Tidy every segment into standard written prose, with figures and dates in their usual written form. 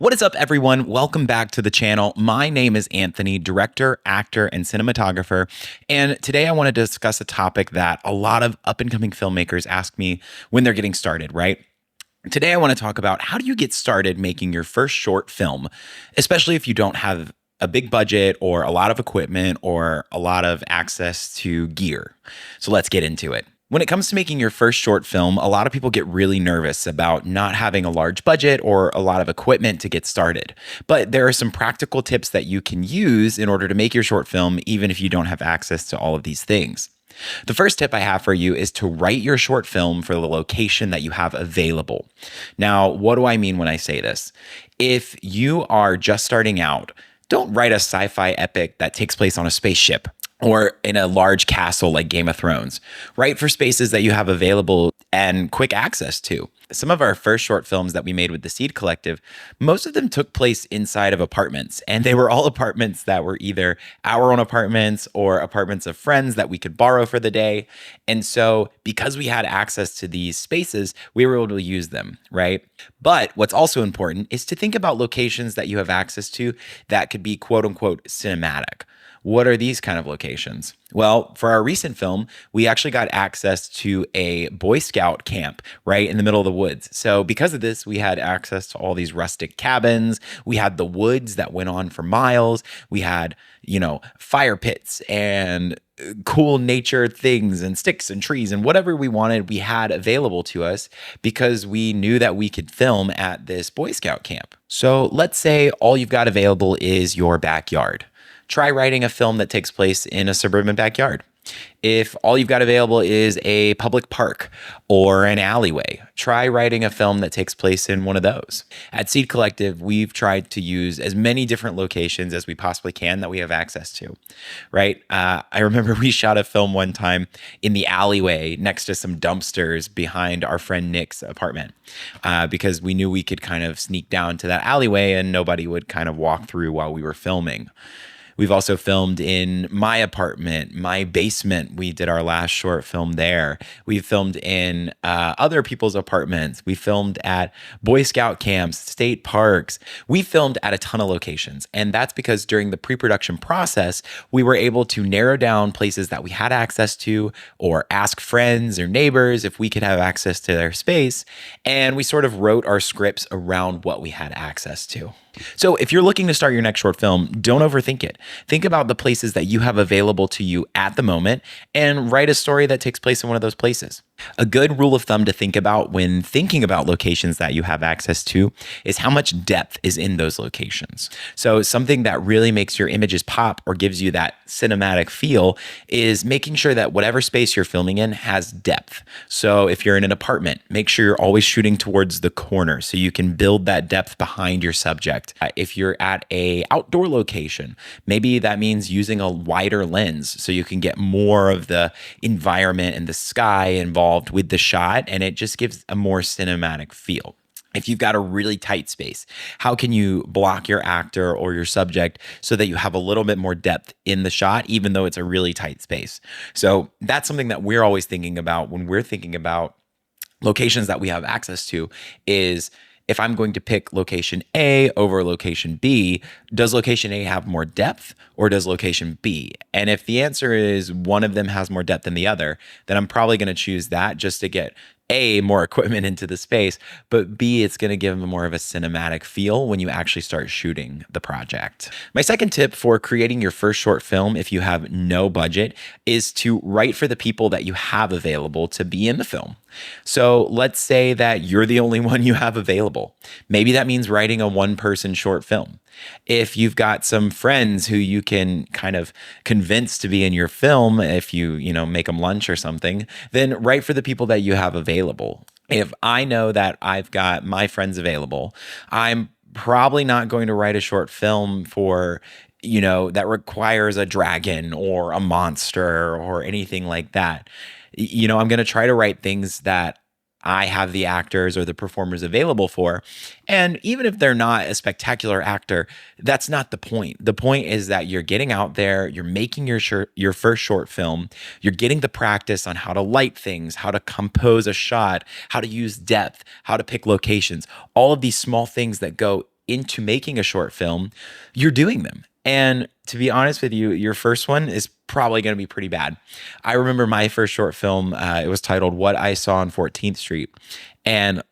What is up, everyone? Welcome back to the channel. My name is Anthony, director, actor, and cinematographer. And today I want to discuss a topic that a lot of up-and-coming filmmakers ask me when they're getting started, right? Today I want to talk about how do you get started making your first short film, especially if you don't have a big budget or a lot of equipment or a lot of access to gear. So let's get into it. When it comes to making your first short film, a lot of people get really nervous about not having a large budget or a lot of equipment to get started. But there are some practical tips that you can use in order to make your short film, even if you don't have access to all of these things. The first tip I have for you is to write your short film for the location that you have available. Now, what do I mean when I say this? If you are just starting out, don't write a sci-fi epic that takes place on a spaceship or in a large castle like Game of Thrones. Write for spaces that you have available and quick access to. Some of our first short films that we made with the Seed Collective, most of them took place inside of apartments, and they were all apartments that were either our own apartments or apartments of friends that we could borrow for the day. And so because we had access to these spaces, we were able to use them, right? But what's also important is to think about locations that you have access to that could be quote unquote cinematic. What are these kind of locations? Well, for our recent film, we actually got access to a Boy Scout camp right in the middle of the woods. So because of this, we had access to all these rustic cabins. We had the woods that went on for miles. We had, fire pits and cool nature things and sticks and trees and whatever we wanted, we had available to us because we knew that we could film at this Boy Scout camp. So let's say all you've got available is your backyard. Try writing a film that takes place in a suburban backyard. If all you've got available is a public park or an alleyway, try writing a film that takes place in one of those. At Seed Collective, we've tried to use as many different locations as we possibly can that we have access to, right? I remember we shot a film one time in the alleyway next to some dumpsters behind our friend Nick's apartment because we knew we could kind of sneak down to that alleyway and nobody would kind of walk through while we were filming. We've also filmed in my apartment, my basement. We did our last short film there. We filmed in other people's apartments. We filmed at Boy Scout camps, state parks. We filmed at a ton of locations. And that's because during the pre-production process, we were able to narrow down places that we had access to or ask friends or neighbors if we could have access to their space. And we sort of wrote our scripts around what we had access to. So if you're looking to start your next short film, don't overthink it. Think about the places that you have available to you at the moment and write a story that takes place in one of those places. A good rule of thumb to think about when thinking about locations that you have access to is how much depth is in those locations. So something that really makes your images pop or gives you that cinematic feel is making sure that whatever space you're filming in has depth. So if you're in an apartment, make sure you're always shooting towards the corner so you can build that depth behind your subject. If you're at a outdoor location, maybe that means using a wider lens so you can get more of the environment and the sky involved with the shot, and it just gives a more cinematic feel. If you've got a really tight space, how can you block your actor or your subject so that you have a little bit more depth in the shot, even though it's a really tight space? So that's something that we're always thinking about when we're thinking about locations that we have access to is, if I'm going to pick location A over location B, does location A have more depth or does location B? And if the answer is one of them has more depth than the other, then I'm probably going to choose that just to get A, more equipment into the space, but B, it's going to give them more of a cinematic feel when you actually start shooting the project. My second tip for creating your first short film, if you have no budget, is to write for the people that you have available to be in the film. So let's say that you're the only one you have available. Maybe that means writing a one-person short film. If you've got some friends who you can kind of convince to be in your film, if you make them lunch or something, then write for the people that you have available. If I know that I've got my friends available, I'm probably not going to write a short film for that requires a dragon or a monster or anything like that. I'm going to try to write things that I have the actors or the performers available for. And even if they're not a spectacular actor, that's not the point. The point is that you're getting out there, you're making your first short film, you're getting the practice on how to light things, how to compose a shot, how to use depth, how to pick locations, all of these small things that go into making a short film, you're doing them. And to be honest with you, your first one is probably going to be pretty bad. I remember my first short film, it was titled What I Saw on 14th Street. And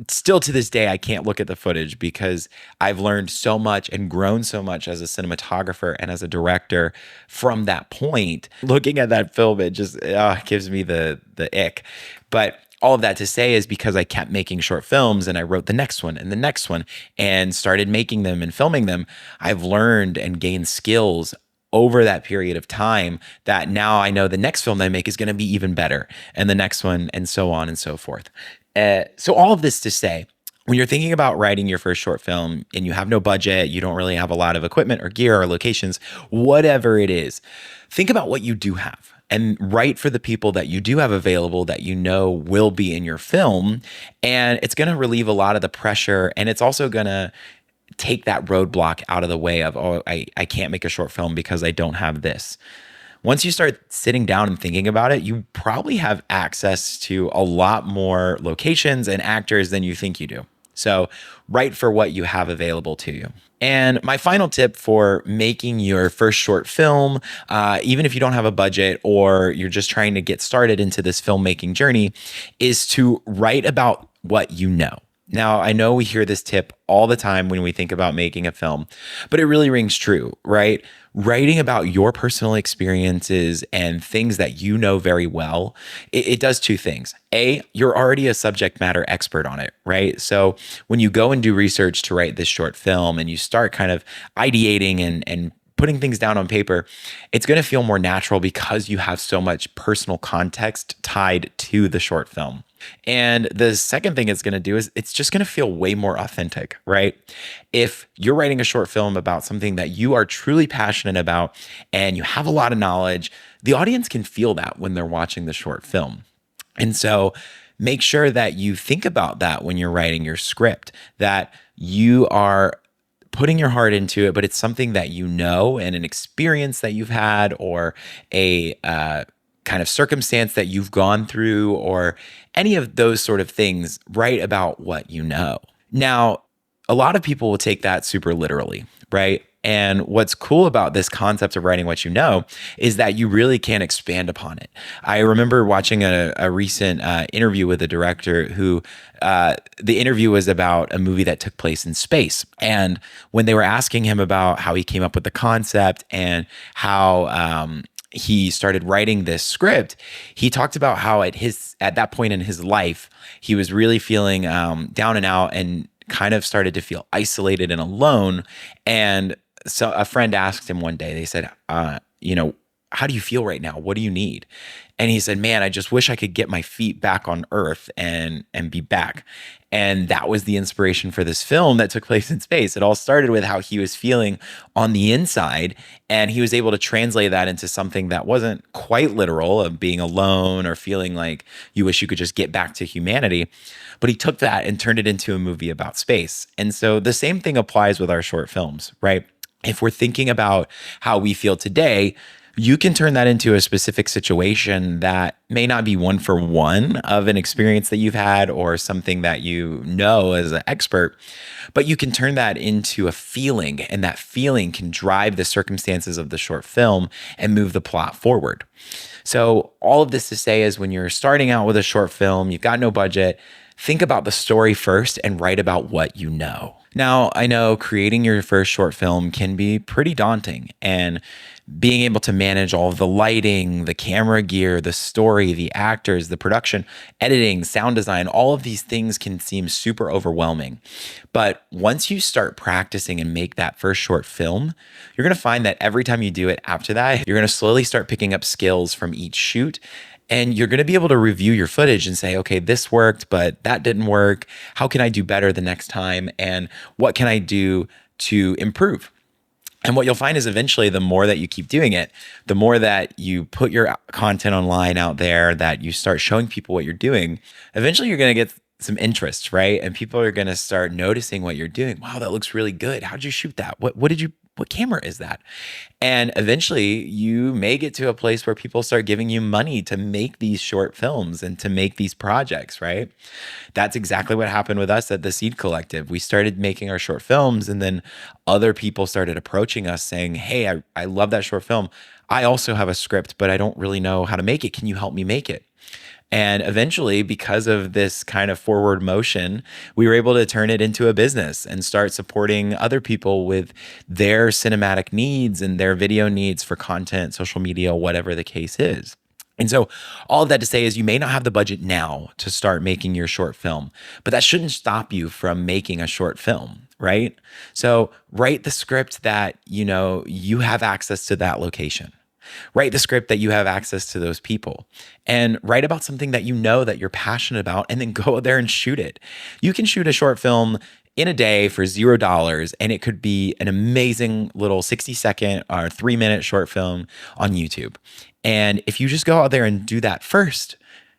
still to this day, I can't look at the footage because I've learned so much and grown so much as a cinematographer and as a director from that point. Looking at that film, it just gives me the ick. But all of that to say is because I kept making short films and I wrote the next one and the next one and started making them and filming them, I've learned and gained skills over that period of time that now I know the next film I make is going to be even better, and the next one, and so on and so forth. So all of this to say, when you're thinking about writing your first short film and you have no budget, you don't really have a lot of equipment or gear or locations, whatever it is, think about what you do have and write for the people that you do have available that you know will be in your film. And it's going to relieve a lot of the pressure. And it's also going to take that roadblock out of the way of, oh, I can't make a short film because I don't have this. Once you start sitting down and thinking about it, you probably have access to a lot more locations and actors than you think you do. So write for what you have available to you. And my final tip for making your first short film, even if you don't have a budget or you're just trying to get started into this filmmaking journey, is to write about what you know. Now, I know we hear this tip all the time when we think about making a film, but it really rings true, right? Writing about your personal experiences and things that you know very well, it does two things. A, you're already a subject matter expert on it, right? So when you go and do research to write this short film and you start kind of ideating and putting things down on paper, it's going to feel more natural because you have so much personal context tied to the short film. And the second thing it's going to do is it's just going to feel way more authentic, right? If you're writing a short film about something that you are truly passionate about and you have a lot of knowledge, the audience can feel that when they're watching the short film. And so make sure that you think about that when you're writing your script, that you are putting your heart into it, but it's something that you know and an experience that you've had or a kind of circumstance that you've gone through or any of those sort of things. Write about what you know. Now, a lot of people will take that super literally, right? And what's cool about this concept of writing what you know is that you really can expand upon it. I remember watching a recent interview with a director who the interview was about a movie that took place in space. And when they were asking him about how he came up with the concept and how he started writing this script, he talked about how at that point in his life, he was really feeling down and out and kind of started to feel isolated and alone. And so a friend asked him one day, they said, how do you feel right now? What do you need? And he said, man, I just wish I could get my feet back on earth and be back. And that was the inspiration for this film that took place in space. It all started with how he was feeling on the inside, and he was able to translate that into something that wasn't quite literal of being alone or feeling like you wish you could just get back to humanity. But he took that and turned it into a movie about space. And so the same thing applies with our short films, right? If we're thinking about how we feel today, you can turn that into a specific situation that may not be one for one of an experience that you've had or something that you know as an expert, but you can turn that into a feeling, and that feeling can drive the circumstances of the short film and move the plot forward. So all of this to say is when you're starting out with a short film, you've got no budget, think about the story first and write about what you know. Now, I know creating your first short film can be pretty daunting, and being able to manage all of the lighting, the camera gear, the story, the actors, the production, editing, sound design, all of these things can seem super overwhelming. But once you start practicing and make that first short film, you're going to find that every time you do it after that, you're going to slowly start picking up skills from each shoot. And you're going to be able to review your footage and say, okay, this worked, but that didn't work. How can I do better the next time? And what can I do to improve? And what you'll find is eventually the more that you keep doing it, the more that you put your content online out there, that you start showing people what you're doing, eventually you're going to get some interest, right? And people are going to start noticing what you're doing. Wow, that looks really good. How'd you shoot that? What did you what camera is that? And eventually you may get to a place where people start giving you money to make these short films and to make these projects, right? That's exactly what happened with us at the Seed Collective. We started making our short films, and then other people started approaching us saying, hey, I love that short film. I also have a script, but I don't really know how to make it. Can you help me make it? And eventually, because of this kind of forward motion, we were able to turn it into a business and start supporting other people with their cinematic needs and their video needs for content, social media, whatever the case is. And so all of that to say is you may not have the budget now to start making your short film, but that shouldn't stop you from making a short film, right? So write the script that, you have access to that location. Write the script that you have access to those people, and write about something that you know that you're passionate about, and then go out there and shoot it. You can shoot a short film in a day for $0, and it could be an amazing little 60-second or 3-minute short film on YouTube. And if you just go out there and do that first,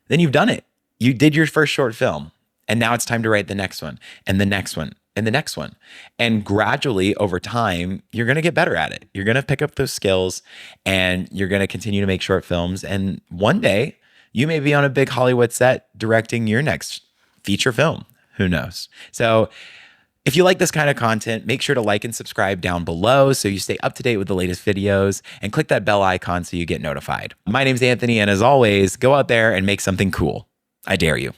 then you've done it. You did your first short film, and now it's time to write the next one and the next one and the next one. And gradually over time, you're going to get better at it. You're going to pick up those skills, and you're going to continue to make short films. And one day you may be on a big Hollywood set directing your next feature film. Who knows? So if you like this kind of content, make sure to like and subscribe down below so you stay up to date with the latest videos, and click that bell icon so you get notified. My name's Anthony, and as always, go out there and make something cool. I dare you.